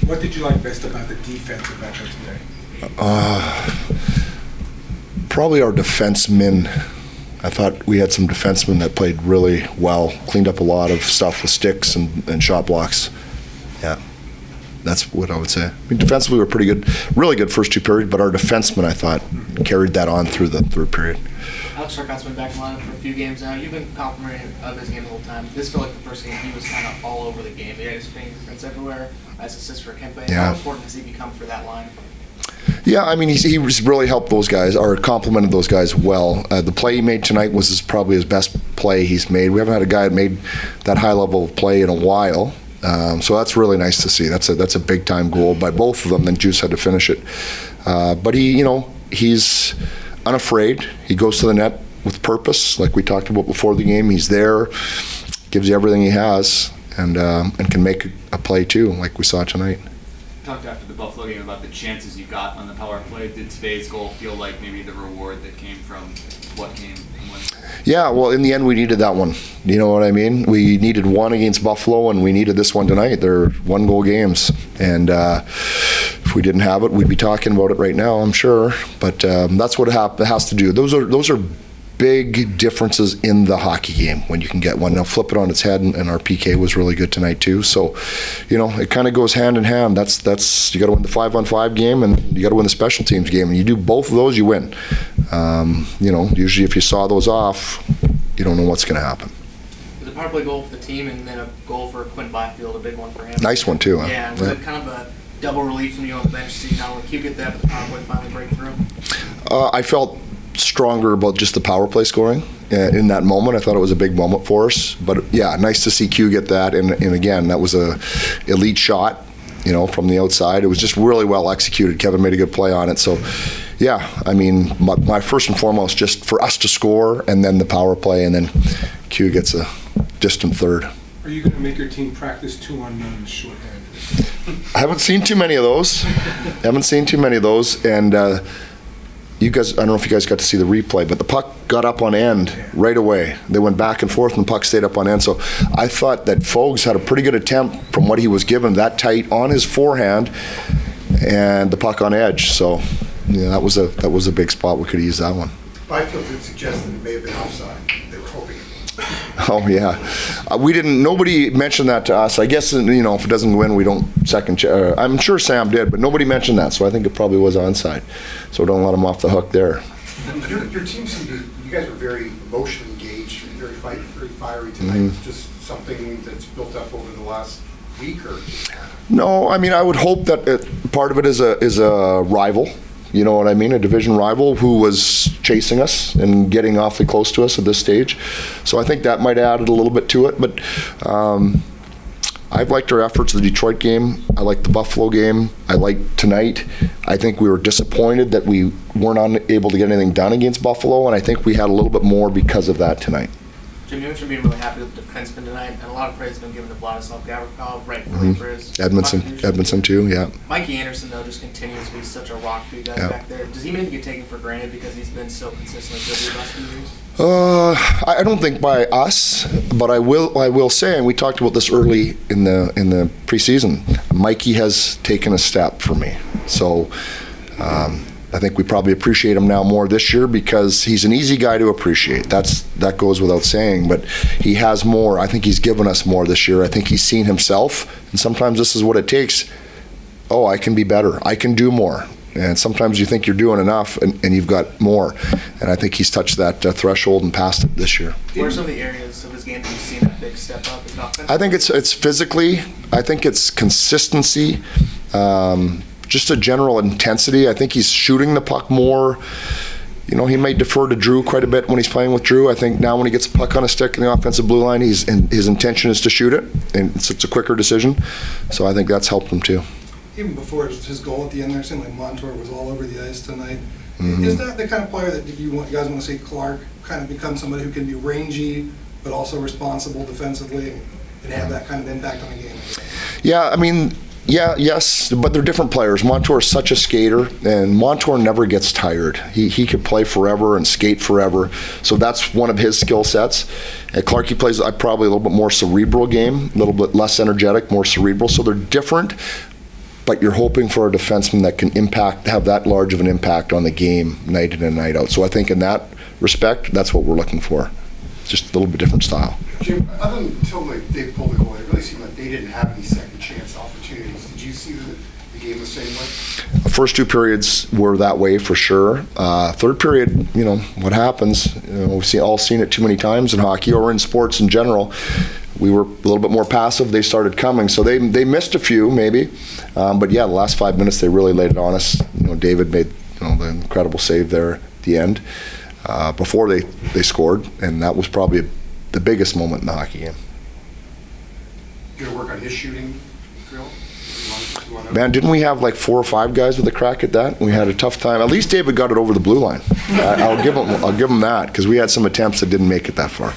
What did you like best about the defensive effort today? Probably our defensemen. I thought we had some defensemen that played really well, cleaned up a lot of stuff with sticks and shot blocks. Yeah, that's what I would say. I mean, defensively, we were pretty good, really good first two periods, but our defensemen, I thought, carried that on through the third period. Alex Turcotte's been back in line for a few games now. You've been complimenting of his game the whole time. This felt like the first game he was kind of all over the game. He had his fingerprints everywhere, as assists for Kempe. Yeah. How important has he become for that line? Yeah, I mean, he really helped those guys, or complimented those guys well. The play he made tonight was probably his best play he's made. We haven't had a guy that made that high level of play in a while. So that's really nice to see. That's a big time goal by both of them. Then Juice had to finish it. But he's unafraid. He goes to the net with purpose, like we talked about before the game. He's there, gives you everything he has, and can make a play too, like we saw tonight. Talked after the Buffalo game about the chances you got on the power play. Did today's goal feel like maybe the reward that came from what came from winning? Yeah, well, in the end, we needed that one. You know what I mean? We needed one against Buffalo, and we needed this one tonight. They're one-goal games, and if we didn't have it, we'd be talking about it right now, I'm sure. But that's what it has to do. Those are big differences in the hockey game when you can get one. Now flip it on its head, and our PK was really good tonight too. So, it kind of goes hand in hand. That's you got to win the 5-on-5 game, and you got to win the special teams game, and you do both of those, you win. Usually if you saw those off, you don't know what's going to happen. It was a power play goal for the team, and then a goal for Quinn Byfield, a big one for him. Nice one too. Huh? Yeah, was it kind of a double relief from you on the bench to see not only Q get that, but the power play finally break through? I felt stronger about just the power play scoring in that moment. I thought it was a big moment for us, but yeah, nice to see Q get that, and again, that was a elite shot, from the outside. It was just really well executed. Kevin made a good play on it. So yeah, I mean, my first and foremost, just for us to score, and then the power play, and then Q gets a distant third. Are you going to make your team practice 2-on-1 shorthanded? I haven't seen too many of those. And you guys, I don't know if you guys got to see the replay, but the puck got up on end right away. They went back and forth, and the puck stayed up on end. So I thought that Fogues had a pretty good attempt from what he was given, that tight on his forehand, and the puck on edge. So yeah, that was a big spot. We could have used that one. Byfield did suggest that it may have been offside. They were hoping. Oh yeah, nobody mentioned that to us. I guess if it doesn't go in, we don't second check. I'm sure Sam did, but nobody mentioned that, so I think it probably was onside. So don't let him off the hook there. Your team seemed to, you guys were very emotionally engaged, very fiery tonight. Mm-hmm. Just something that's built up over the last week, or? No, I mean, I would hope that part of it is a rival. You know what I mean? A division rival who was chasing us and getting awfully close to us at this stage. So I think that might have added a little bit to it. But I've liked our efforts in the Detroit game. I liked the Buffalo game. I liked tonight. I think we were disappointed that we weren't able to get anything done against Buffalo, and I think we had a little bit more because of that tonight. Jim, you mentioned being really happy with the defenseman tonight, and a lot of praise has been given to Vladislav Gavrikov, rightfully for his Edmondson too, yeah. Mikey Anderson, though, just continues to be such a rock for you guys back there. Does he maybe get taken for granted because he's been so consistently good the last few years? I don't think by us, but I will say, and we talked about this early in the preseason, Mikey has taken a step for me. So I think we probably appreciate him now more this year because he's an easy guy to appreciate. That goes without saying, but he has more. I think he's given us more this year. I think he's seen himself, and sometimes this is what it takes. Oh, I can be better. I can do more. And sometimes you think you're doing enough, and you've got more. And I think he's touched that threshold and passed it this year. What are some of the areas of his game that you've seen that big step up? I think it's physically. I think it's consistency. Just a general intensity. I think he's shooting the puck more. He may defer to Drew quite a bit when he's playing with Drew. I think now when he gets a puck on a stick in the offensive blue line, his intention is to shoot it, and it's a quicker decision. So I think that's helped him too. Even before his goal at the end there, it seemed like Montour was all over the ice tonight. Mm-hmm. Is that the kind of player that you guys want to see Clark kind of become somebody who can be rangy but also responsible defensively and have that kind of impact on the game? Yeah, I mean, yes, but they're different players. Montour is such a skater, and Montour never gets tired. He could play forever and skate forever, so that's one of his skill sets. And Clarkie plays probably a little bit more cerebral game, a little bit less energetic, more cerebral, so they're different. but you're hoping for a defenseman that can have that large of an impact on the game night in and night out. So I think in that respect, that's what we're looking for. Just a little bit different style. Jim, other than until they pulled the goal, it really seemed like they didn't have any second chance opportunities. Did you see the game the same way? The first two periods were that way for sure. Third period, you know, what happens, you know, we've all seen it too many times in hockey or in sports in general. We were a little bit more passive. They started coming. So they missed a few maybe. But yeah, the last 5 minutes they really laid it on us. You know, David made, you know, the incredible save there at the end before they scored. And that was probably the biggest moment in the hockey game. You gonna work on his shooting drill? Man, didn't we have like 4 or 5 guys with a crack at that? We had a tough time. At least David got it over the blue line. I'll give him that, because we had some attempts that didn't make it that far.